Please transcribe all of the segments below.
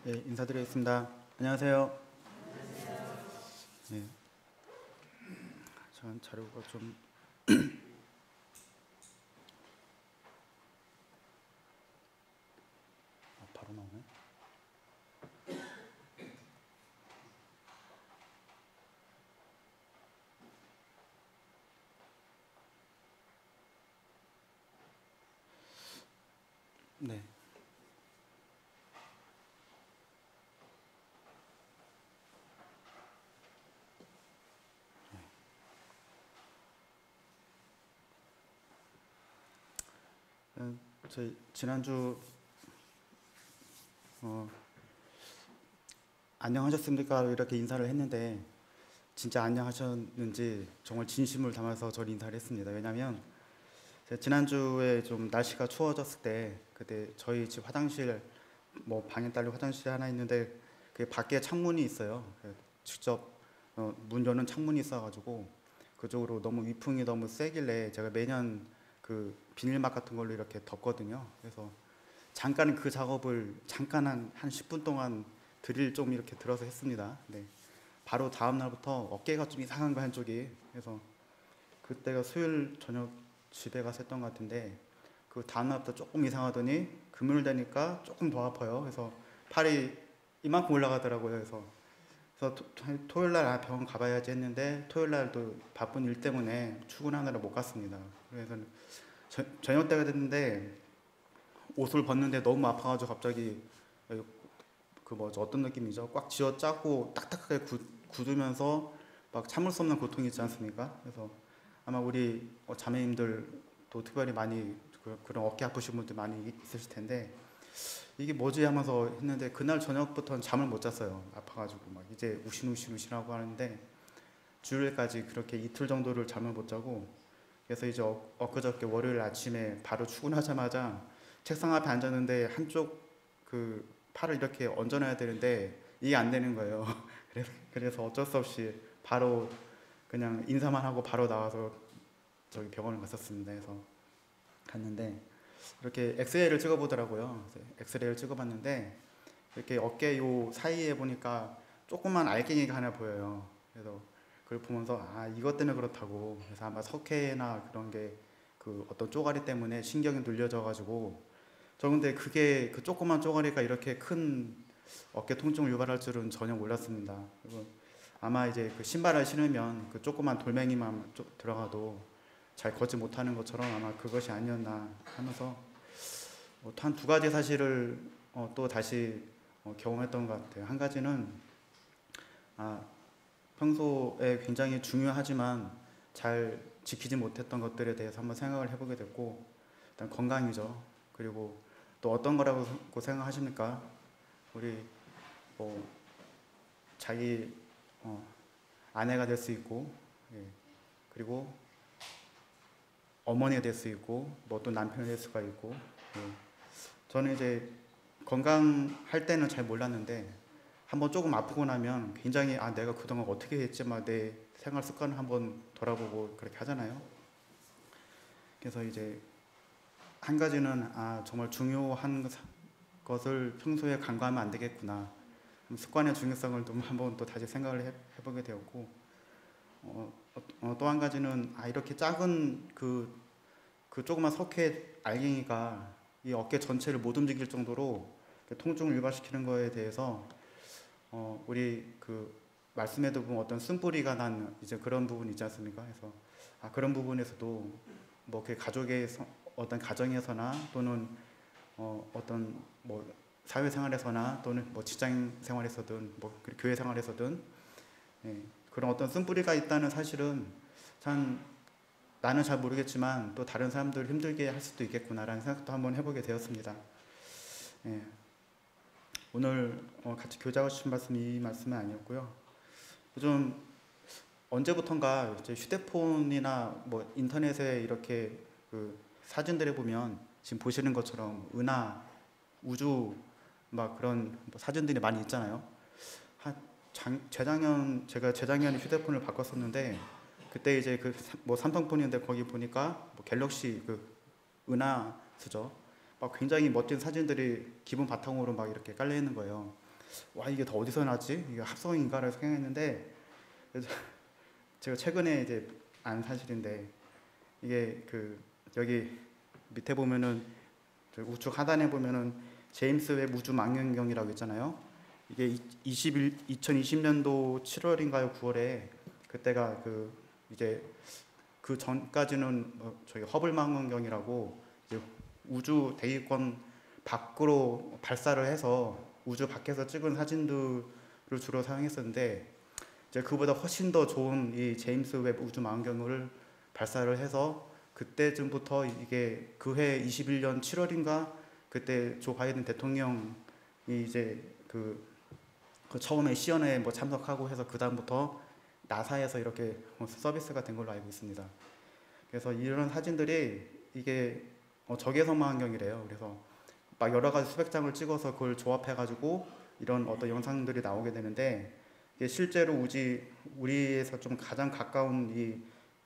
네, 인사드리겠습니다. 안녕하세요. 네, 전 자료가 좀 바로 나오네. 네. 저희 지난주 안녕하셨습니까? 이렇게 인사를 했는데 진짜 안녕하셨는지 정말 진심을 담아서 저를 인사를 했습니다. 왜냐하면 제가 지난주에 좀 날씨가 추워졌을 때 그때 저희 집 화장실 방에 딸린 화장실이 하나 있는데 그 밖에 창문이 있어요. 직접 문 여는 창문이 있어가지고 그쪽으로 너무 위풍이 너무 세길래 제가 매년 그 비닐막 같은 걸로 이렇게 덮거든요. 그래서 잠깐 그 작업을 잠깐 한 10분 동안 드릴 좀 이렇게 들어서 했습니다. 네. 바로 다음 날부터 어깨가 좀 이상한 거 한쪽이. 그래서 그때가 수요일 저녁 집에 가서 했던 것 같은데 그 다음 날부터 조금 이상하더니 금요일 되니까 조금 더 아파요. 그래서 팔이 이만큼 올라가더라고요. 그래서 토요일 날 병원 가봐야지 했는데 토요일 날도 바쁜 일 때문에 출근하느라 못 갔습니다. 그래서 저녁 때가 됐는데 옷을 벗는데 너무 아파가지고 갑자기 어떤 느낌이죠? 꽉 쥐어 짜고 딱딱하게 굳으면서 막 참을 수 없는 고통이 있지 않습니까? 그래서 아마 우리 자매님들도 특별히 많이 그런 어깨 아프신 분들 많이 있으실 텐데 이게 뭐지 하면서 했는데 그날 저녁부터는 잠을 못 잤어요. 아파가지고 막 이제 우신우신우신하고 하는데 주일까지 그렇게 이틀 정도를 잠을 못 자고 그래서 이제 엊그저께 월요일 아침에 바로 출근하자마자 책상 앞에 앉았는데 한쪽 그 팔을 이렇게 얹어놔야 되는데 이게 안 되는 거예요. 그래서 어쩔 수 없이 바로 그냥 인사만 하고 바로 나와서 저기 병원을 갔었습니다. 그래서 갔는데 이렇게 엑스레이를 찍어보더라고요. 엑스레이를 찍어봤는데 이렇게 어깨 요 사이에 보니까 조그만 알갱이가 하나 보여요. 그래서 그걸 보면서 아 이것 때문에 그렇다고. 그래서 아마 석회나 그런 게 그 어떤 쪼가리 때문에 신경이 눌려져 가지고 저 근데 그게 그 조그만 쪼가리가 이렇게 큰 어깨 통증을 유발할 줄은 전혀 몰랐습니다. 그리고 아마 이제 그 신발을 신으면 그 조그만 돌멩이만 들어가도 잘 걷지 못하는 것처럼 아마 그것이 아니었나 하면서 한 두 가지 사실을 또 다시 경험했던 것 같아요. 한 가지는 평소에 굉장히 중요하지만 잘 지키지 못했던 것들에 대해서 한번 생각을 해보게 됐고 일단 건강이죠. 그리고 또 어떤 거라고 생각하십니까? 우리 뭐 자기 아내가 될 수 있고 예. 그리고 어머니가 될 수 있고 뭐 또 남편이 될 수가 있고 예. 저는 이제 건강할 때는 잘 몰랐는데 한번 조금 아프고 나면 굉장히 내가 그동안 어떻게 했지 막 내 생활 습관을 한번 돌아보고 그렇게 하잖아요. 그래서 이제 한 가지는 정말 중요한 것을 평소에 간과하면 안 되겠구나. 습관의 중요성을 좀 한번 또 다시 생각을 해보게 되었고 또 한 가지는 이렇게 작은 그 조그만 석회 알갱이가 이 어깨 전체를 못 움직일 정도로 통증을 유발시키는 거에 대해서 우리 그 말씀에도 보면 어떤 쓴뿌리가 난 이제 그런 부분이 있지 않습니까? 그래서 그런 부분에서도 뭐 그 가족의 어떤 가정에서나 또는 어떤 뭐 사회생활에서나 또는 뭐 직장 생활에서든 뭐 교회 생활에서든 예, 그런 어떤 쓴뿌리가 있다는 사실은 참 나는 잘 모르겠지만 또 다른 사람들 힘들게 할 수도 있겠구나라는 생각도 한번 해보게 되었습니다. 예, 오늘 같이 교제하고 싶은 말씀이 이 말씀은 아니었고요. 요즘 언제부턴가 이제 휴대폰이나 뭐 인터넷에 이렇게 그 사진들을 보면 지금 보시는 것처럼 은하, 우주 막 그런 뭐 사진들이 많이 있잖아요. 제가 재작년에 휴대폰을 바꿨었는데 그때 이제 그 뭐 삼성폰인데 거기 보니까 뭐 갤럭시 그 은하수죠. 막 굉장히 멋진 사진들이 기본 바탕으로 막 이렇게 깔려 있는 거예요. 와 이게 다 어디서 났지? 이게 합성인가를 생각했는데 그래서 제가 최근에 이제 안 사실인데 이게 그 여기 밑에 보면은 우측 하단에 보면은 제임스 웹 우주 망원경이라고 있잖아요. 이게 2020년도 7월인가요 9월에 그때가 그 이제 그 전까지는 저희 허블 망원경이라고 이제 우주 대기권 밖으로 발사를 해서 우주 밖에서 찍은 사진들을 주로 사용했었는데 이제 그보다 훨씬 더 좋은 이 제임스 웹 우주 망원경을 발사를 해서 그때쯤부터 이게 그해 21년 7월인가 그때 조 바이든 대통령이 이제 그 처음에 시연회에 뭐 참석하고 해서 그 다음부터 나사에서 이렇게 서비스가 된 걸로 알고 있습니다. 그래서 이런 사진들이 이게 적외선 망원경이래요. 그래서 막 여러 가지 수백 장을 찍어서 그걸 조합해가지고 이런 어떤 영상들이 나오게 되는데 이게 실제로 우리에서 좀 가장 가까운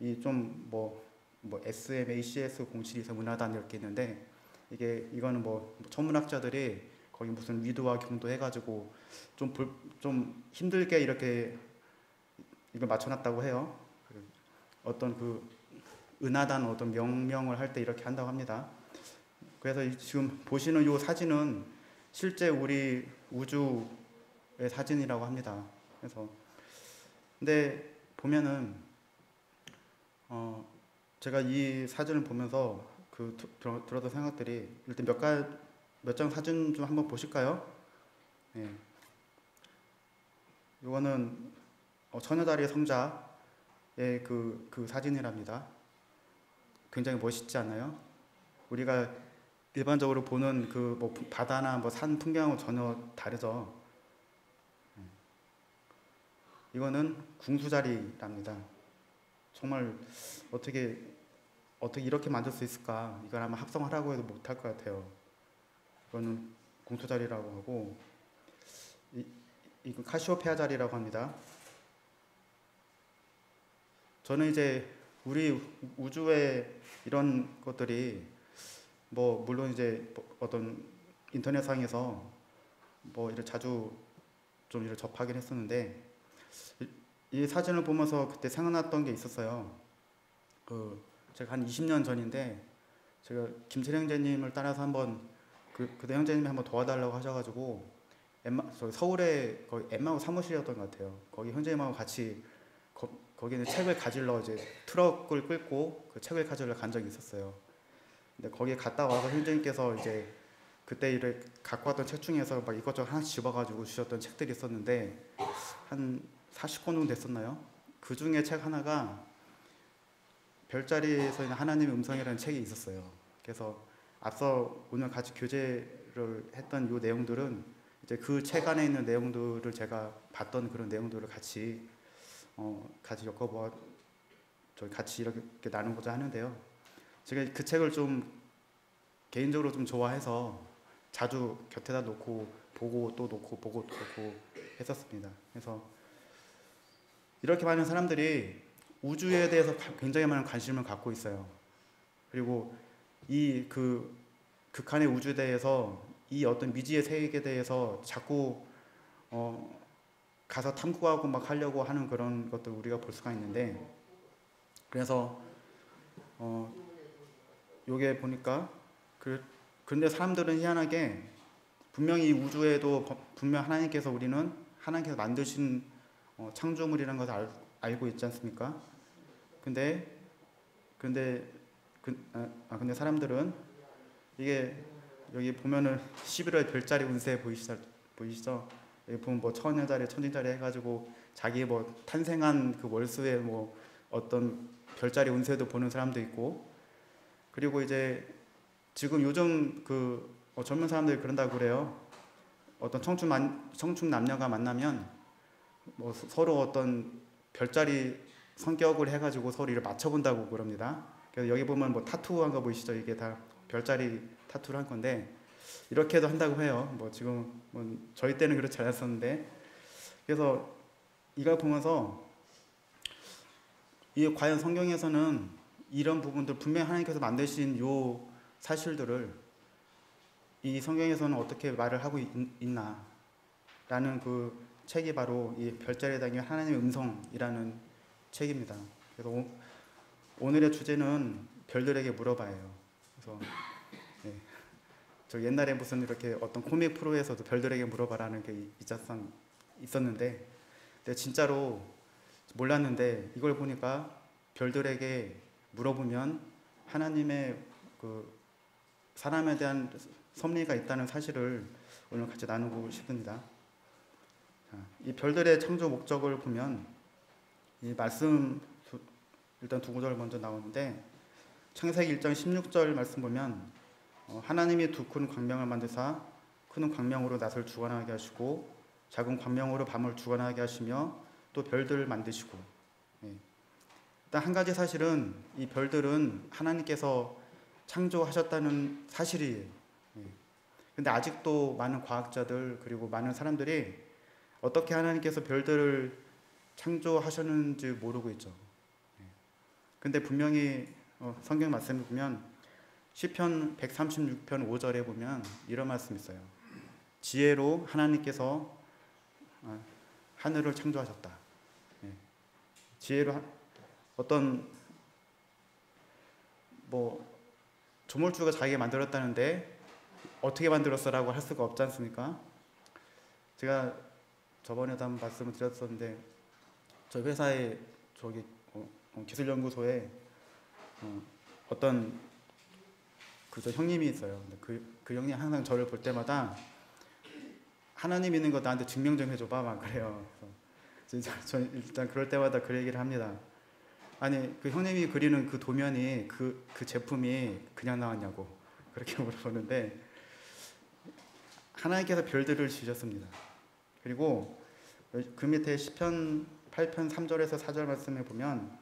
이 좀 뭐 SM, ACS 0724 문화단 이렇게 있는데 이거는 뭐 천문학자들이 거기 무슨 위도와 경도 해가지고 좀 힘들게 이렇게 이걸 맞춰놨다고 해요. 어떤 그 은하단 어떤 명명을 할 때 이렇게 한다고 합니다. 그래서 지금 보시는 이 사진은 실제 우리 우주의 사진이라고 합니다. 그래서 근데 보면은 제가 이 사진을 보면서 들었던 생각들이 일단 몇 장 사진 좀 한번 보실까요? 네. 이거는 처녀다리의 성자의 그 사진이랍니다. 굉장히 멋있지 않나요? 우리가 일반적으로 보는 그 뭐 바다나 뭐 산 풍경하고 전혀 다르죠. 이거는 궁수자리랍니다. 정말 어떻게 이렇게 만들 수 있을까? 이걸 아마 합성하라고 해도 못할 것 같아요. 이거는 궁수자리라고 하고 이거 카시오페아 자리라고 합니다. 저는 이제 우리 우주의 이런 것들이 뭐 물론 이제 어떤 인터넷상에서 뭐 이렇게 자주 좀 이렇게 접하긴 했었는데 이 사진을 보면서 그때 생각났던 게 있었어요. 제가 한 20년 전인데 제가 김철 형제님을 따라서 한번 그때 형제님이 한번 도와달라고 하셔가지고 서울에 거기 엠마오 사무실이었던 것 같아요. 거기 형제님하고 같이 거기는 책을 가지러 이제 트럭을 끌고 그 책을 가지러 간 적이 있었어요. 근데 거기에 갔다 와서 형제님께서 이제 그때 이렇게 갖고 왔던 책 중에서 막 이것저것 하나씩 집어가지고 주셨던 책들이 있었는데 한 40권 정도 됐었나요? 그 중에 책 하나가 별자리에서 있는 하나님의 음성이라는 책이 있었어요. 그래서 앞서 오늘 같이 교제를 했던 이 내용들은 이제 그 책 안에 있는 내용들을 제가 봤던 그런 내용들을 같이 엮어보아 저희 같이 이렇게 나누고자 하는데요. 제가 그 책을 좀 개인적으로 좀 좋아해서 자주 곁에다 놓고 보고 또 놓고 보고 또 놓고 했었습니다. 그래서 이렇게 많은 사람들이 우주에 대해서 굉장히 많은 관심을 갖고 있어요. 그리고 이 극한의 우주에 대해서 이 어떤 미지의 세계에 대해서 자꾸 가서 탐구하고 막 하려고 하는 그런 것들 우리가 볼 수가 있는데 그래서 요게 보니까 근데 사람들은 희한하게 분명히 이 우주에도 분명 하나님께서 만드신 창조물이라는 것을 알고 있지 않습니까? 근데 사람들은 이게 여기 보면은 11월 별자리 운세 보이시죠? 여기 보면 뭐 처녀자리, 천진자리 해가지고 자기 뭐 탄생한 그 월수의 뭐 어떤 별자리 운세도 보는 사람도 있고 그리고 이제 지금 요즘 젊은 사람들이 그런다고 그래요. 어떤 청춘 남녀가 만나면 뭐 서로 어떤 별자리 성격을 해가지고 서로 이를 맞춰본다고 그럽니다. 그래서 여기 보면 뭐 타투한 거 보이시죠? 이게 다 별자리 타투를 한 건데 이렇게도 한다고 해요. 뭐 지금 뭐 저희 때는 그렇지 않았었는데 그래서 이걸 보면서 이 과연 성경에서는 이런 부분들 분명히 하나님께서 만드신 요 사실들을 이 성경에서는 어떻게 말을 하고 있나 라는 그 책이 바로 이 별자리에 담긴 하나님의 음성이라는 책입니다. 그래서 오늘의 주제는 별들에게 물어봐예요. 그래서 네, 저 옛날에 무슨 이렇게 어떤 코믹 프로에서도 별들에게 물어봐라는 게 있었는데, 근데 진짜로 몰랐는데 이걸 보니까 별들에게 물어보면 하나님의 그 사람에 대한 섭리가 있다는 사실을 오늘 같이 나누고 싶습니다. 자, 이 별들의 창조 목적을 보면 이 말씀 일단 두 구절 먼저 나오는데, 창세기 1장 16절 말씀 보면 하나님이 두 큰 광명을 만드사 큰 광명으로 낮을 주관하게 하시고 작은 광명으로 밤을 주관하게 하시며 또 별들을 만드시고. 일단 한 가지 사실은 이 별들은 하나님께서 창조하셨다는 사실이에요. 근데 아직도 많은 과학자들 그리고 많은 사람들이 어떻게 하나님께서 별들을 창조하셨는지 모르고 있죠. 근데 분명히 성경 말씀을 보면 시편 136편 5절에 보면 이런 말씀이 있어요. 지혜로 하나님께서 하늘을 창조하셨다. 지혜로 어떤 조물주가 자기가 만들었다는데 어떻게 만들었어라고 할 수가 없지 않습니까? 제가 저번에도 한번 말씀을 드렸었는데, 저희 회사에 기술연구소에 어떤 저 형님이 있어요. 근데 그 형님 항상 저를 볼 때마다 하나님 있는 거 나한테 증명 좀 해줘봐 막 그래요. 저 일단 그럴 때마다 그 얘기를 합니다. 아니 그 형님이 그리는 그 도면이 그 제품이 그냥 나왔냐고 그렇게 물어보는데, 하나님께서 별들을 지으셨습니다. 그리고 그 밑에 시편 8편 3절에서 4절 말씀에 보면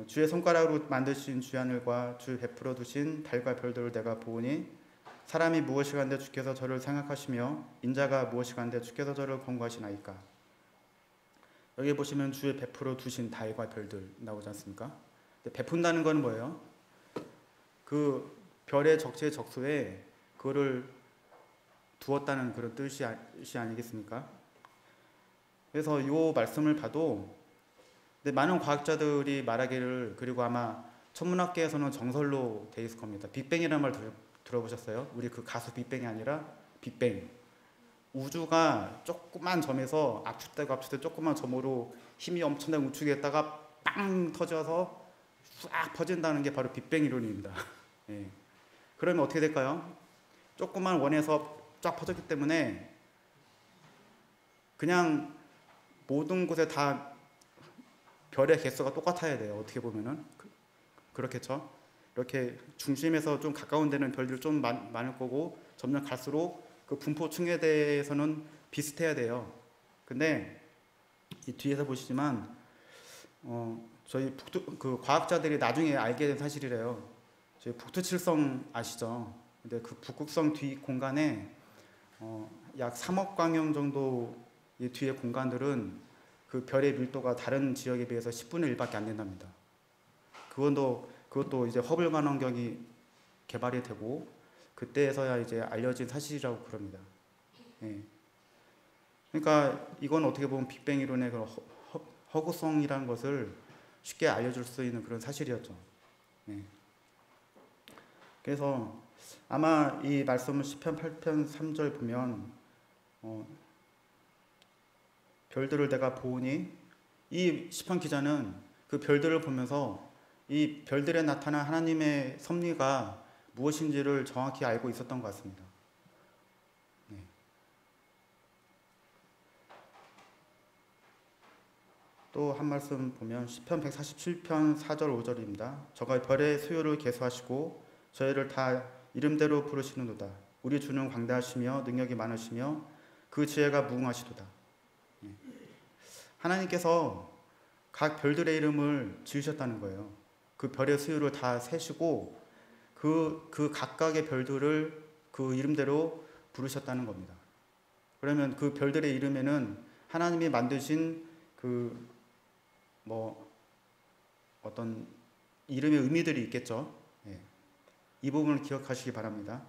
주의 손가락으로 만드신 주하늘과 주 베풀어 두신 달과 별들을 내가 보오니 사람이 무엇이 간데 주께서 저를 생각하시며 인자가 무엇이 간데 주께서 저를 권고하시나이까. 여기 보시면 주의 베풀어 두신 달과 별들 나오지 않습니까? 베푼다는 건 뭐예요? 그 별의 적시의 적소에 그거를 두었다는 그런 뜻이 아니겠습니까? 그래서 이 말씀을 봐도 많은 과학자들이 말하기를, 그리고 아마 천문학계에서는 정설로 돼 있을 겁니다. 빅뱅이라는 말 들어보셨어요? 우리 그 가수 빅뱅이 아니라 빅뱅. 우주가 조그만 점에서 압축되고 조그만 점으로 힘이 엄청나게 우측했다가 빵 터져서 싹 퍼진다는 게 바로 빅뱅 이론입니다. 예. 그러면 어떻게 될까요? 조그만 원에서 쫙 퍼졌기 때문에 그냥 모든 곳에 다 별의 개수가 똑같아야 돼요. 어떻게 보면은 그렇겠죠. 이렇게 중심에서 좀 가까운 데는 별들이 좀 많을 거고, 점점 갈수록 그 분포층에 대해서는 비슷해야 돼요. 근데 이 뒤에서 보시지만 저희 그 과학자들이 나중에 알게 된 사실이래요. 저희 북두칠성 아시죠? 근데 그 북극성 뒤 공간에 약 3억 광형 정도 이 뒤에 공간들은 그 별의 밀도가 다른 지역에 비해서 10분의 1밖에 안 된답니다. 그것도 이제 허블 망원경이 개발이 되고 그때에서야 이제 알려진 사실이라고 그럽니다. 예. 그러니까 이건 어떻게 보면 빅뱅 이론의 그런 허구성이라는 것을 쉽게 알려줄 수 있는 그런 사실이었죠. 예. 그래서 아마 이 말씀을 시편 8편 3절 보면 별들을 내가 보오니, 이 시편 기자는 그 별들을 보면서 이 별들에 나타난 하나님의 섭리가 무엇인지를 정확히 알고 있었던 것 같습니다. 네. 또 한 말씀 보면 시편 147편 4절 5절입니다. 저가 별의 수요를 계수하시고 저희를 다 이름대로 부르시는도다. 우리 주는 광대하시며 능력이 많으시며 그 지혜가 무궁하시도다. 하나님께서 각 별들의 이름을 지으셨다는 거예요. 그 별의 수요를 다 세시고 그 각각의 별들을 그 이름대로 부르셨다는 겁니다. 그러면 그 별들의 이름에는 하나님이 만드신 어떤 이름의 의미들이 있겠죠. 예. 이 부분을 기억하시기 바랍니다.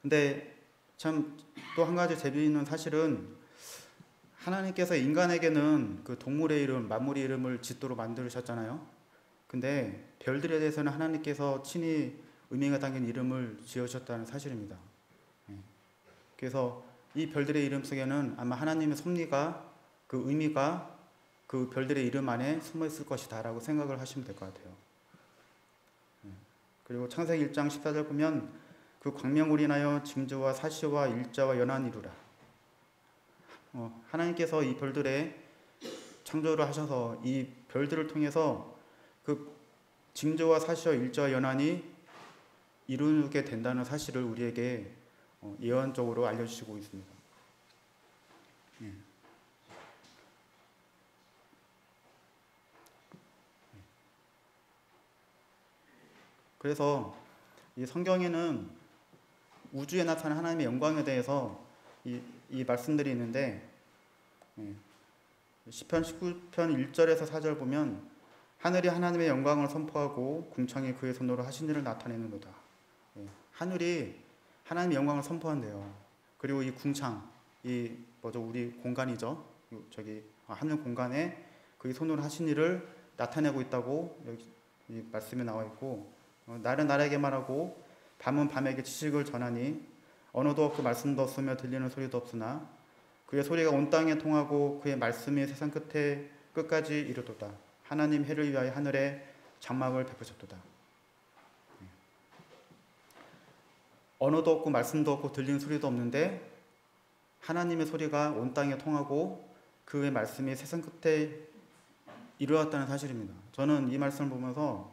근데 참 또 한 가지 재미있는 사실은 하나님께서 인간에게는 그 동물의 이름, 만물의 이름을 짓도록 만드셨잖아요. 근데 별들에 대해서는 하나님께서 친히 의미가 담긴 이름을 지으셨다는 사실입니다. 그래서 이 별들의 이름 속에는 아마 하나님의 섭리가, 그 의미가 그 별들의 이름 안에 숨어 있을 것이다 라고 생각을 하시면 될 것 같아요. 그리고 창세기 1장 14절 보면 그 광명으로 인하여 징조와 사시와 일자와 연한이 이루라. 하나님께서 이 별들의 창조를 하셔서 이 별들을 통해서 그 징조와 사시와 일자와 연한이 이루게 된다는 사실을 우리에게 예언적으로 알려주시고 있습니다. 그래서 이 성경에는 우주에 나타난 하나님의 영광에 대해서 이 말씀들이 있는데, 시편 19편 1절에서 4절 보면 하늘이 하나님의 영광을 선포하고 궁창이 그의 손으로 하신 일을 나타내는도다. 하늘이 하나님의 영광을 선포한대요. 그리고 이 궁창, 우리 공간이죠. 저기 하늘 공간에 그의 손으로 하신 일을 나타내고 있다고 여기 이 말씀에 나와 있고, 날은 날에게 말하고 밤은 밤에게 지식을 전하니 언어도 없고 말씀도 없으며 들리는 소리도 없으나 그의 소리가 온 땅에 통하고 그의 말씀이 세상 끝까지 이르도다. 하나님 해를 위하여 하늘에 장막을 베푸셨도다. 언어도 없고 말씀도 없고 들리는 소리도 없는데 하나님의 소리가 온 땅에 통하고 그의 말씀이 세상 끝에 이루어졌다는 사실입니다. 저는 이 말씀을 보면서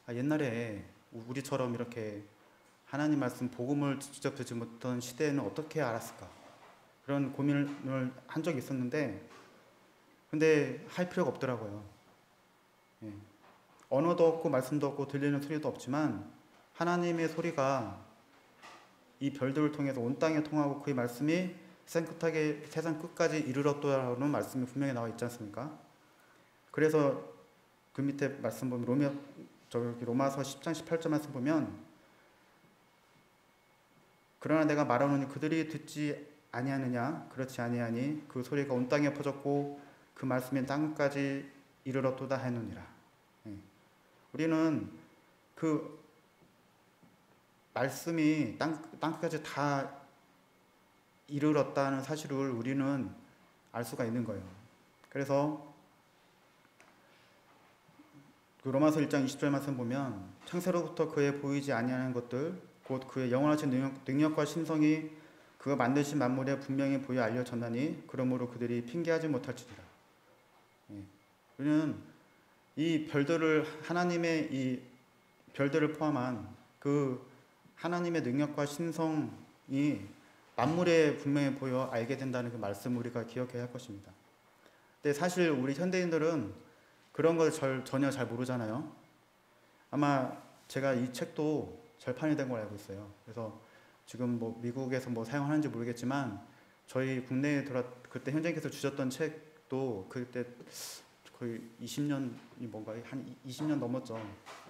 옛날에 우리처럼 이렇게 하나님 말씀 복음을 직접 듣지 못한 시대에는 어떻게 알았을까, 그런 고민을 한 적이 있었는데 근데 할 필요가 없더라고요. 언어도 없고 말씀도 없고 들리는 소리도 없지만 하나님의 소리가 이 별들을 통해서 온 땅에 통하고 그의 말씀이 세상 끝까지 이르렀다라는 말씀이 분명히 나와 있지 않습니까? 그래서 그 밑에 말씀 보면 로마서 10장 18절 말씀 보면 그러나 내가 말하노니 그들이 듣지 아니하느냐, 그렇지 아니하니 그 소리가 온 땅에 퍼졌고 그 말씀이 땅까지 이르렀도다 하느니라. 우리는 그 말씀이 땅까지 다 이르렀다는 사실을 우리는 알 수가 있는 거예요. 그래서 그 로마서 1장 20절 말씀 보면 창세로부터 그의 보이지 아니하는 것들 곧 그의 영원하신 능력과 신성이 그가 만드신 만물에 분명히 보여 알려졌나니 그러므로 그들이 핑계하지 못할지니라. 우리는 이 별들을, 하나님의 이 별들을 포함한 그 하나님의 능력과 신성이 만물에 분명히 보여 알게 된다는 그 말씀을 우리가 기억해야 할 것입니다. 근데 사실 우리 현대인들은 그런 걸 전혀 잘 모르잖아요. 아마 제가 이 책도 절판이 된 걸 알고 있어요. 그래서 지금 미국에서 사용하는지 모르겠지만 저희 국내에 그때 현장님께서 주셨던 책도 그때 거의 20년이 한 20년 넘었죠.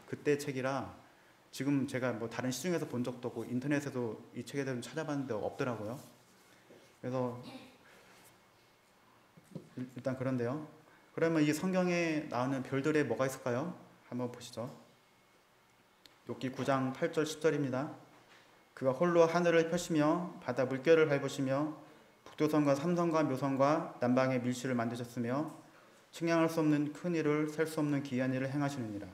그때 책이라 지금 제가 다른 시중에서 본 적도 없고 인터넷에도 이 책에 대해서 찾아봤는데 없더라고요. 그래서 일단 그런데요. 그러면 이 성경에 나오는 별들에 뭐가 있을까요? 한번 보시죠. 욥기 9장 8절 10절입니다. 그가 홀로 하늘을 펴시며 바다 물결을 밟으시며 북도성과 삼성과 묘성과 남방의 밀실을 만드셨으며 측량할 수 없는 큰 일을 셀 수 없는 기이한 일을 행하시느니라.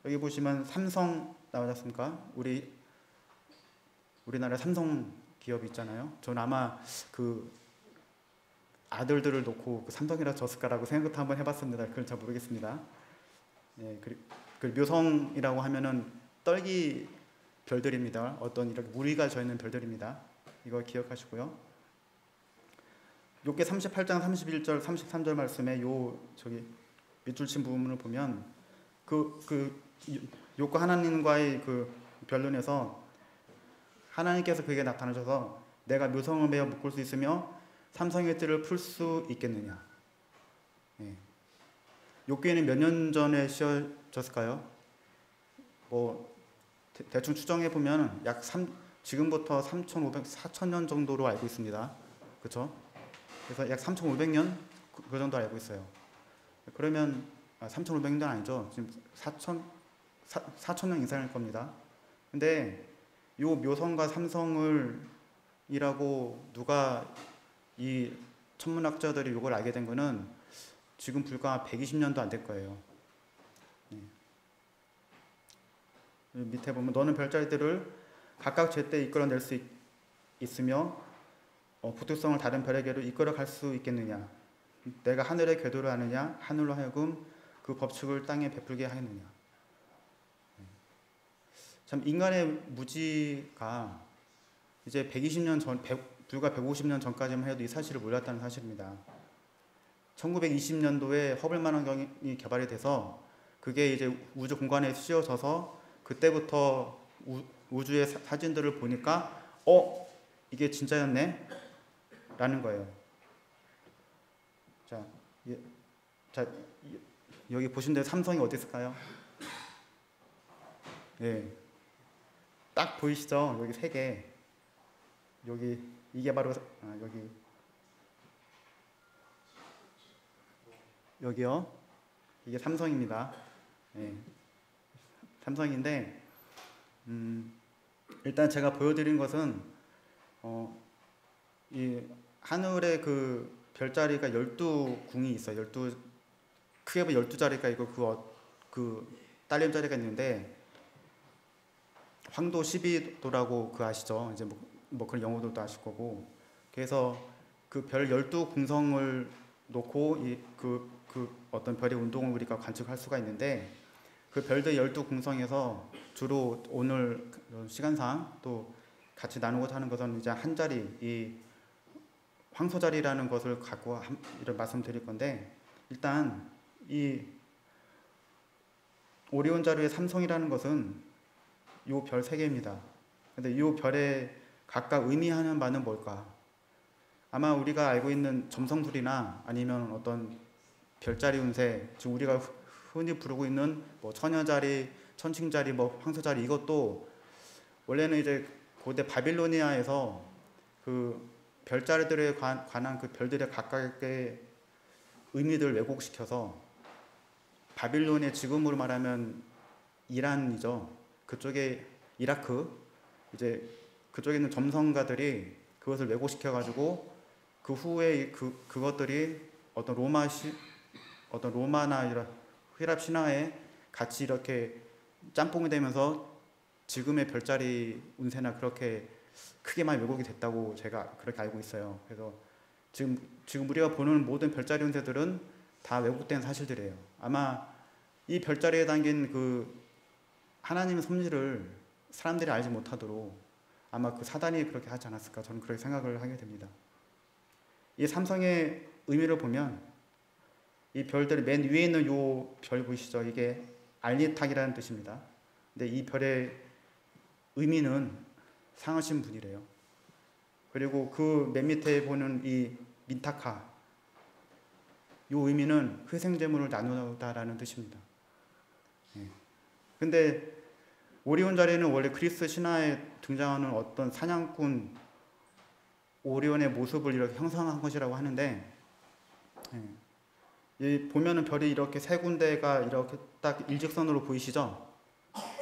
여기 보시면 삼성 나오셨습니까? 우리나라 삼성 기업이 있잖아요. 저는 아마 그 아들들을 놓고 삼성이라 졌을까라고 생각도 한번 해봤습니다. 그걸 잘 모르겠습니다. 그 묘성이라고 하면은 떨기 별들입니다. 어떤 이렇게 무리가 져 있는 별들입니다. 이거 기억하시고요. 욥기 38장 31절 33절 말씀에 밑줄 친 부분을 보면 욥과 하나님과의 그 변론에서 하나님께서 그에게 나타나셔서 내가 묘성을 베어 묶을 수 있으며 삼성의 뜰을 풀 수 있겠느냐. 욥기에는 몇 년 전에 씌어졌을까요? 대충 추정해 보면 약 지금부터 3,500, 4,000년 정도로 알고 있습니다. 그렇죠? 그래서 약 3,500년 그 정도 알고 있어요. 그러면 3,500년 아니죠. 지금 4,000년 이상일 겁니다. 근데 요 묘성과 삼성을 이라고 누가 이 천문학자들이 이걸 알게 된 거는 지금 불과 120년도 안 될 거예요. 네. 밑에 보면 너는 별자리들을 각각 제때 이끌어낼 수 있으며 부득성을 다른 별에게로 이끌어갈 수 있겠느냐. 내가 하늘의 궤도를 아느냐. 하늘로 하여금 그 법칙을 땅에 베풀게 하겠느냐. 참 인간의 무지가 이제 120년 전, 불과 150년 전까지만 해도 이 사실을 몰랐다는 사실입니다. 1920년도에 허블 망원경이 개발이 돼서 그게 이제 우주 공간에 씌워져서 그때부터 우주의 사진들을 보니까 이게 진짜였네? 라는 거예요. 자, 여기 보신 대로 삼성이 어디 있을까요? 예. 딱 보이시죠? 여기 세 개. 여기 이게 바로 여기요. 이게 삼성입니다. 예. 삼성인데 일단 제가 보여드린 것은 이 하늘에 그 별자리가 12궁이 있어요. 12 크게 보면 12자리가 있고 그 딸림자리가 있는데 황도 12도라고 그 아시죠? 이제 뭐 그런 영어들도 아실 거고. 그래서 그 별 12궁성을 놓고 그 어떤 별의 운동을 우리가 관측할 수가 있는데 그 별들 12궁성에서 주로 오늘 시간상 또 같이 나누고자 하는 것은 이제 한 자리, 이 황소자리라는 것을 갖고 이런 말씀드릴 건데 일단 이 오리온 자리의 삼성이라는 것은 요 별 3개입니다. 근데 요 별에 각각 의미하는 바는 뭘까? 아마 우리가 알고 있는 점성술이나 아니면 어떤 별자리 운세, 지금 우리가 흔히 부르고 있는 뭐 처녀자리, 천칭자리, 뭐 황소자리 이것도 원래는 이제 고대 바빌로니아에서 그 별자리들에 관한 그 별들의 각각의 의미들을 왜곡시켜서 바빌론의 지금으로 말하면 이란이죠. 그쪽에 이라크 이제 그쪽에 있는 점성가들이 그것을 왜곡시켜 가지고 그 후에 그것들이 어떤 로마나 이런 휘랍 신화에 같이 이렇게 짬뽕이 되면서 지금의 별자리 운세나 그렇게 크게 많이 왜곡이 됐다고 제가 그렇게 알고 있어요. 그래서 지금 우리가 보는 모든 별자리 운세들은 다 왜곡된 사실들이에요. 아마 이 별자리에 담긴 그 하나님의 섭리를 사람들이 알지 못하도록 아마 그 사단이 그렇게 하지 않았을까 저는 그렇게 생각을 하게 됩니다. 이 삼성의 의미를 보면 이 별들이 맨 위에 있는 요 별 보이시죠? 이게 알리탁이라는 뜻입니다. 근데 이 별의 의미는 상하신 분이래요. 그리고 그 맨 밑에 보는 이 민타카 요 의미는 회생제물을 나누다라는 뜻입니다. 근데 오리온 자리는 원래 그리스 신화에 등장하는 어떤 사냥꾼 오리온의 모습을 이렇게 형상한 것이라고 하는데 보면은 별이 이렇게 세 군데가 이렇게 딱 일직선으로 보이시죠?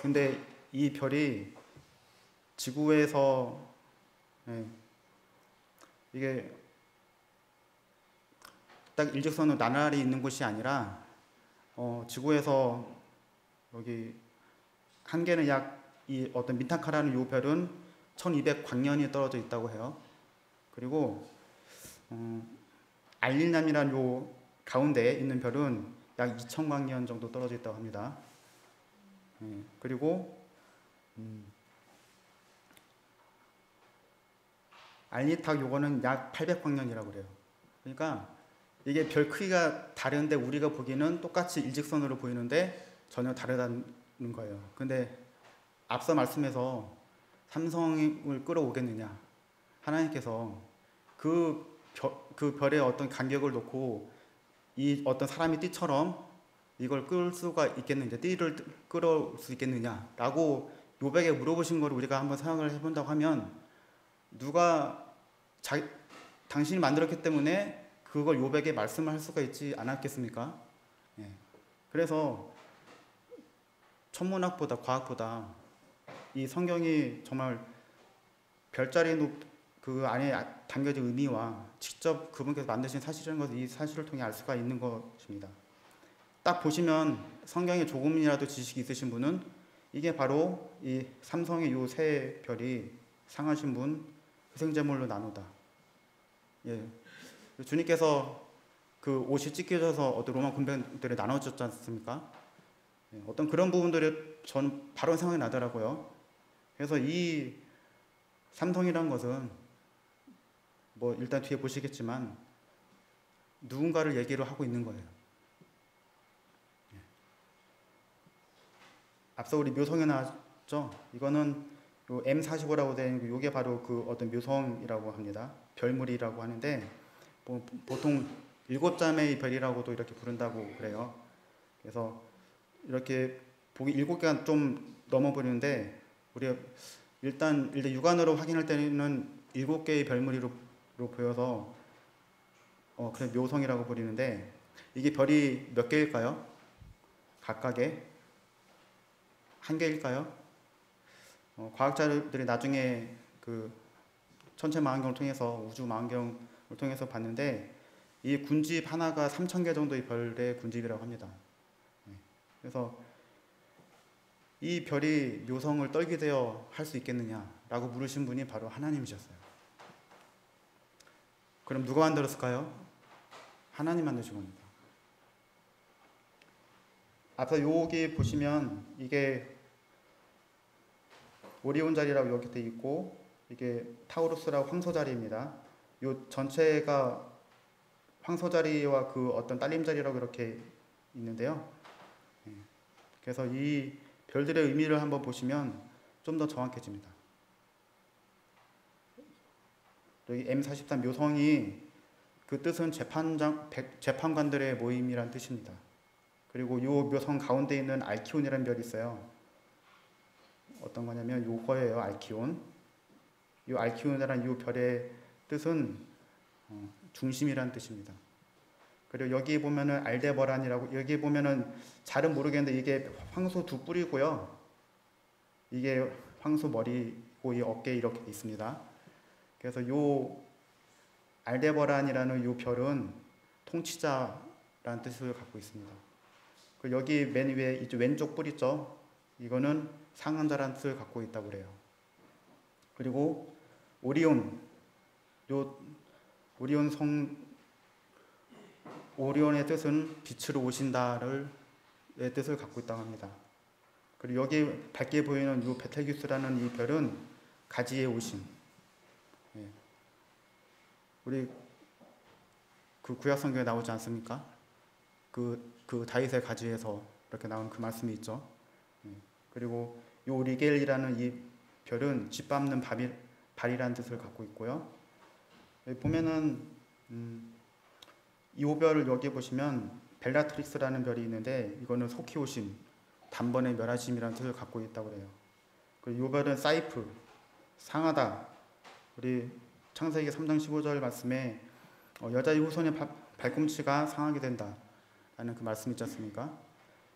근데 이 별이 지구에서 이게 딱 일직선으로 나날이 있는 곳이 아니라 지구에서 여기 한 개는 약 이 어떤 민타카라는 요 별은 1200광년이 떨어져 있다고 해요. 그리고 알릴남이라는 요 가운데에 있는 별은 약 2000광년 정도 떨어져 있다고 합니다. 그리고 알리탁 요거는 약 800광년이라고 그래요. 그러니까 이게 별 크기가 다른데 우리가 보기에는 똑같이 일직선으로 보이는데 전혀 다르다는 거예요. 근데 앞서 말씀에서 삼성을 끌어오겠느냐, 하나님께서 그 별의 어떤 간격을 놓고 이 어떤 사람의 띠처럼 이걸 끌 수가 있겠느냐, 띠를 끌어올 수 있겠느냐라고 요백에 물어보신 걸 우리가 한번 생각을 해본다고 하면 누가 당신이 만들었기 때문에 그걸 요백에 말씀을 할 수가 있지 않았겠습니까? 예. 그래서 천문학보다 과학보다 이 성경이 정말 별자리 그 안에 담겨진 의미와 직접 그분께서 만드신 사실이라는 것을 이 사실을 통해 알 수가 있는 것입니다. 딱 보시면 성경에 조금이라도 지식이 있으신 분은 이게 바로 이 삼성의 요 세 별이 상하신 분 희생제물로 나누다. 예. 주님께서 그 옷이 찢겨져서 어떤 로마 군병들이 나눠졌지 않습니까? 예. 어떤 그런 부분들이 저는 바로 생각이 나더라고요. 그래서 이 삼성이라는 것은 뭐 일단 뒤에 보시겠지만 누군가를 얘기를 하고 있는 거예요. 예. 앞서 우리 묘성에 나왔죠? 이거는 요 M45라고 되는 요게 바로 그 어떤 묘성이라고 합니다. 별무리라고 하는데 보통 7잠의 별이라고도 이렇게 부른다고 그래요. 그래서 이렇게 보기 7개가 좀 넘어버리는데 우리 일단 육안으로 확인할 때는 7개의 별무리로 보여서 그래 묘성이라고 부르는데 이게 별이 몇 개일까요? 각각의 한 개일까요? 과학자들이 나중에 그 천체 망원경을 통해서 우주 망원경을 통해서 봤는데 이 군집 하나가 3,000개 정도의 별의 군집이라고 합니다. 그래서 이 별이 묘성을 떨게 되어 할 수 있겠느냐라고 물으신 분이 바로 하나님이셨어요. 그럼 누가 만들었을까요? 하나님 만드신 겁니다. 앞서 여기 보시면 이게 오리온 자리라고 여기 돼 있고 이게 타우루스라고 황소 자리입니다. 이 전체가 황소 자리와 그 어떤 딸림 자리라고 이렇게 있는데요. 그래서 이 별들의 의미를 한번 보시면 좀 더 정확해집니다. 여기 M43 묘성이 그 뜻은 재판관들의 모임이란 뜻입니다. 그리고 이 묘성 가운데 있는 알키온이라는 별이 있어요. 어떤 거냐면 요거예요. 알키온. 이 알키온이라는 이 별의 뜻은 중심이라는 뜻입니다. 그리고 여기 보면은 알데버란이라고 여기 보면은 잘은 모르겠는데 이게 황소 두 뿔이고요. 이게 황소 머리고 이 어깨에 이렇게 있습니다. 그래서 요 알데버란이라는 요 별은 통치자라는 뜻을 갖고 있습니다. 그리고 여기 맨 위에 이쪽 왼쪽 뿔 있죠. 이거는 상한자라는 뜻을 갖고 있다고 그래요. 그리고 오리온, 오리온의 뜻은 빛으로 오신다를 뜻을 갖고 있다고 합니다. 그리고 여기 밝게 보이는 이 베텔기우스라는 이 별은 가지의 오심. 예. 우리 그 구약 성경에 나오지 않습니까? 그 다윗의 가지에서 이렇게 나온 그 말씀이 있죠. 예. 그리고 요 리겔이라는 이 별은 짓밟는 발이라는 뜻을 갖고 있고요. 여기 보면은 이 별을 여기 보시면 벨라트릭스라는 별이 있는데 이거는 속히 오심, 단번에 멸하심이라는 뜻을 갖고 있다고 그래요. 그리고 이 별은 사이프, 상하다. 우리 창세기 3장 15절 말씀에 여자의 후손의 발꿈치가 상하게 된다 라는 그 말씀이 있지 않습니까?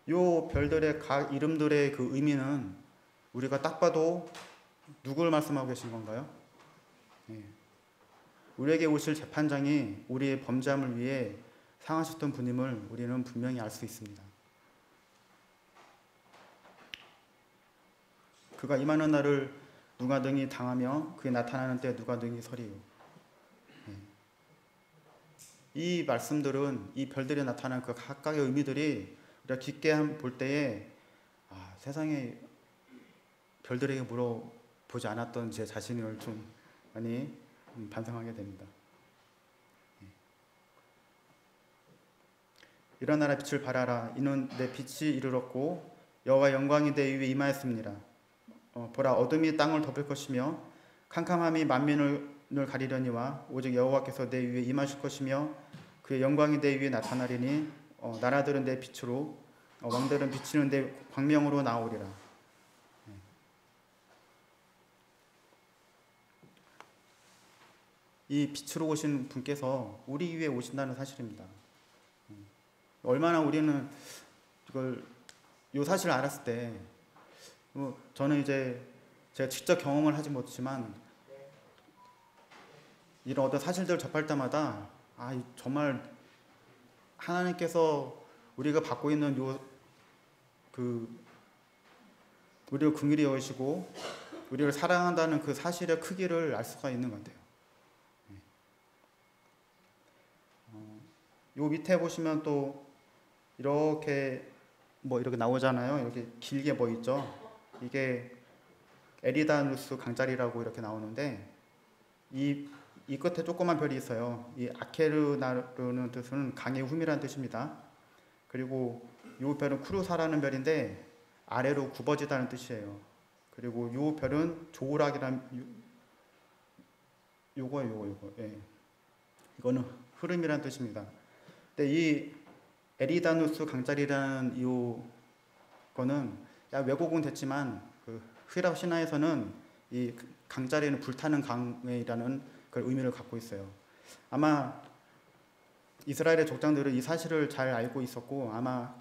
이 별들의 각 이름들의 그 의미는 우리가 딱 봐도 누구를 말씀하고 계신 건가요? 예. 우리에게 오실 재판장이 우리의 범죄함을 위해 상하셨던 분임을 우리는 분명히 알 수 있습니다. 그가 임하는 날을 누가 능히 당하며 그에 나타나는 때 누가 능히 서리요. 이 말씀들은 이 별들에 나타난 그 각각의 의미들이 우리가 깊게 볼 때에 세상에 별들에게 물어보지 않았던 제 자신을 좀 많이 반성하게 됩니다. 일어나라 빛을 발하라. 이는 내 빛이 이르렀고 여호와 영광이 내 위에 임하였습니다. 보라 어둠이 땅을 덮을 것이며 캄캄함이 만민을 가리려니와 오직 여호와께서 내 위에 임하실 것이며 그의 영광이 내 위에 나타나리니 나라들은 내 빛으로 왕들은 비치는 내 광명으로 나오리라. 이 빛으로 오신 분께서 우리 위에 오신다는 사실입니다. 얼마나 우리는 이걸 이 사실을 알았을 때 저는 이제 제가 직접 경험을 하지 못했지만 이런 어떤 사실들을 접할 때마다 정말 하나님께서 우리가 받고 있는 우리를 긍휼히 여기시고 우리를 사랑한다는 그 사실의 크기를 알 수가 있는 것 같아요. 요 밑에 보시면 또 이렇게 이렇게 나오잖아요. 이렇게 길게 있죠. 이게 에리다누스 강짜리라고 이렇게 나오는데 이 끝에 조그만 별이 있어요. 이 아케르나르는 뜻은 강의 훔이라는 뜻입니다. 그리고 이 별은 쿠루사라는 별인데 아래로 굽어지다는 뜻이에요. 그리고 이 별은 조우락이라는 요거 예. 이거는 흐름이라는 뜻입니다. 근데 이 에리다누스 강짜리라는 이거는 왜곡은 됐지만 그 히랍 신화에서는 이 강짜리는 불타는 강이라는 그런 의미를 갖고 있어요. 아마 이스라엘의 족장들은 이 사실을 잘 알고 있었고 아마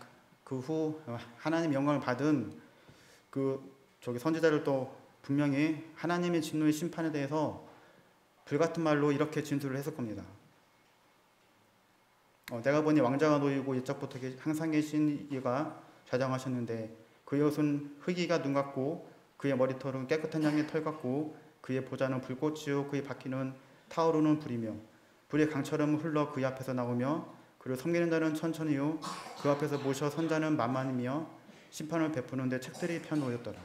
그 후 하나님 영광을 받은 선지자들도 분명히 하나님의 진노의 심판에 대해서 불같은 말로 이렇게 진술을 했을 겁니다. 내가 보니 왕자가 놓이고 옛적부터 항상 계신 이가 좌장하셨는데 그의 옷은 흑이가 눈 같고 그의 머리털은 깨끗한 양의 털 같고 그의 보좌는 불꽃이요 그의 바퀴는 타오르는 불이며 불의 강처럼 흘러 그의 앞에서 나오며 그를 섬기는 자는 천천히요 그 앞에서 모셔 선 자는 만만이며 심판을 베푸는데 책들이 펴놓였더라.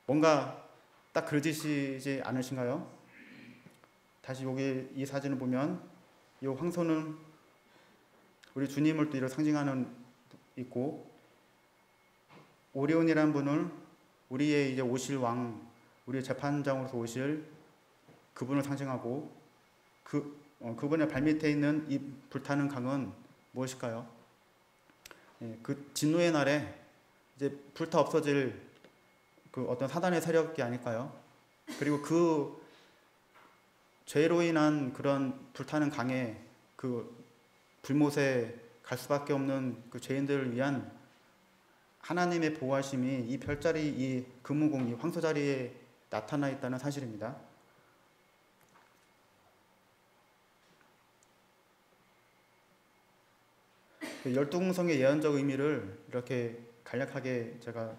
뭔가 딱 그러시지 않으신가요? 다시 여기 이 사진을 보면 이 황소는 우리 주님을 또 이렇게 상징하는 있고 오리온이라는 분은 우리의 이제 오실 왕, 우리의 재판장으로서 오실 그분을 상징하고 그분의 발밑에 있는 이 불타는 강은 무엇일까요? 그 진노의 날에 이제 불타 없어질 그 어떤 사단의 세력이 아닐까요? 그리고 그 죄로 인한 그런 불타는 강에 그 불못에 갈 수밖에 없는 그 죄인들을 위한 하나님의 보호하심이 이 별자리, 이 금우공, 이 황소 자리에 나타나 있다는 사실입니다. 열두 공성의 예언적 의미를 이렇게 간략하게 제가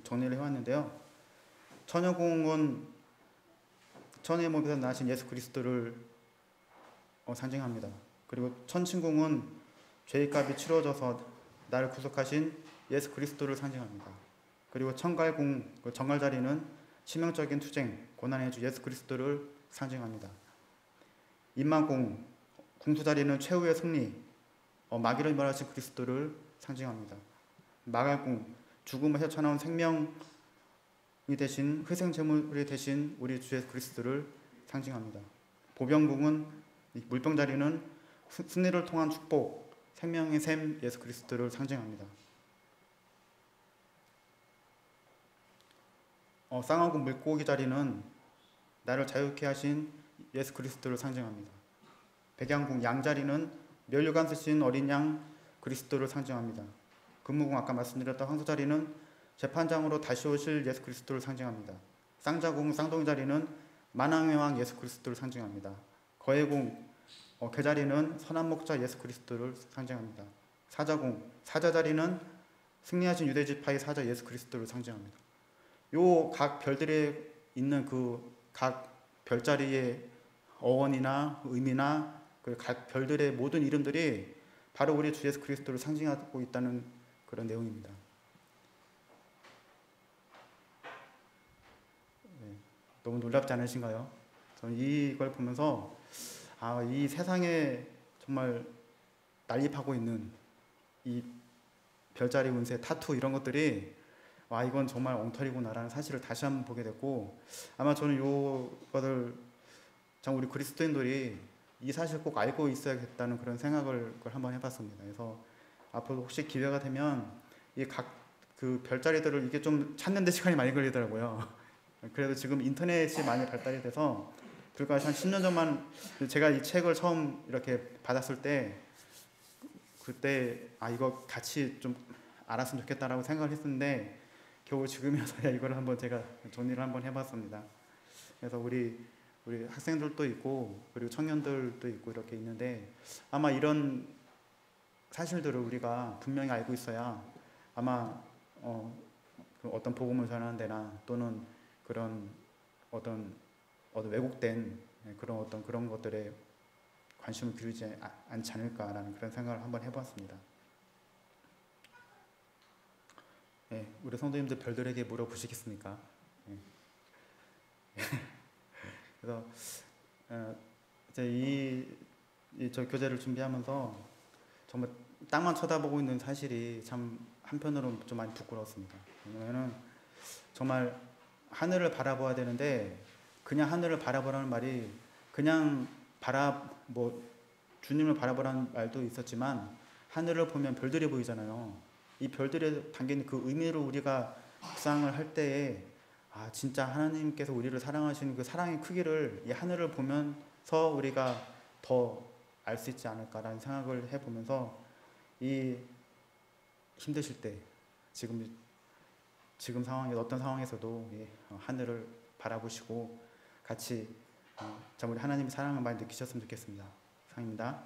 정리를 해왔는데요. 천여공은 천의 몸에서 나신 예수 그리스도를 상징합니다. 그리고 천신공은 죄의 값이 치러져서 나를 구속하신 예수 그리스도를 상징합니다. 그리고 천갈공, 그 정갈자리는 치명적인 투쟁, 고난의 주 예수 그리스도를 상징합니다. 인만공, 궁수자리는 최후의 승리, 마귀를 멸하신 그리스도를 상징합니다. 마갈공, 죽음을 헤쳐나온 생명이 대신 희생제물이 대신 우리 주 예수 그리스도를 상징합니다. 보병공은 물병자리는 승리를 통한 축복, 생명의 샘 예수 그리스도를 상징합니다. 쌍화공 물고기 자리는 나를 자유케 하신 예수 그리스도를 상징합니다. 백양공 양자리는 멸류관 쓰신 어린 양 그리스도를 상징합니다. 금무공 아까 말씀드렸던 황소 자리는 재판장으로 다시 오실 예수 그리스도를 상징합니다. 쌍자공 쌍둥이 자리는 만왕의 왕 예수 그리스도를 상징합니다. 거해공 개자리는 선한 목자 예수 그리스도를 상징합니다. 사자공 사자 자리는 승리하신 유대지파의 사자 예수 그리스도를 상징합니다. 요 각 별들에 있는 그 각 별자리의 어원이나 의미나 그 각 별들의 모든 이름들이 바로 우리 주 예수 그리스도를 상징하고 있다는 그런 내용입니다. 너무 놀랍지 않으신가요? 저는 이걸 보면서 이 세상에 정말 난립하고 있는 이 별자리 운세, 타투 이런 것들이 이건 정말 엉터리구나라는 사실을 다시 한번 보게 됐고 아마 저는 이것을 참 우리 그리스도인들이 이 사실 꼭 알고 있어야겠다는 그런 생각을 한번 해봤습니다. 그래서 앞으로 혹시 기회가 되면 이 각 그 별자리들을 이게 좀 찾는데 시간이 많이 걸리더라고요. 그래도 지금 인터넷이 많이 발달이 돼서 불과 한 10년 전만 제가 이 책을 처음 이렇게 받았을 때 그때 이거 같이 좀 알았으면 좋겠다라고 생각을 했었는데 겨우 지금이어서야 이걸 한번 제가 정리를 한번 해봤습니다. 그래서 우리 학생들도 있고 그리고 청년들도 있고 이렇게 있는데 아마 이런 사실들을 우리가 분명히 알고 있어야 아마 그 어떤 복음을 전하는 데나 또는 그런 어떤 왜곡된 그런 것들에 관심을 기울이지 않지 않을까라는 그런 생각을 한번 해봤습니다. 네, 우리 성도님들 별들에게 물어보시겠습니까? 네. 그래서 이제 저 교재를 준비하면서 정말 땅만 쳐다보고 있는 사실이 참 한편으로는 좀 많이 부끄러웠습니다. 왜냐면은 정말 하늘을 바라봐야 되는데 그냥 하늘을 바라보라는 말이 그냥 주님을 바라보라는 말도 있었지만 하늘을 보면 별들이 보이잖아요. 이 별들에 담긴 그 의미를 우리가 묵상을 할 때에 진짜 하나님께서 우리를 사랑하시는 그 사랑의 크기를 이 하늘을 보면서 우리가 더 알 수 있지 않을까라는 생각을 해보면서 이 힘드실 때 지금 상황에 어떤 상황에서도 하늘을 바라보시고 같이 참 우리 하나님의 사랑을 많이 느끼셨으면 좋겠습니다. 상입니다.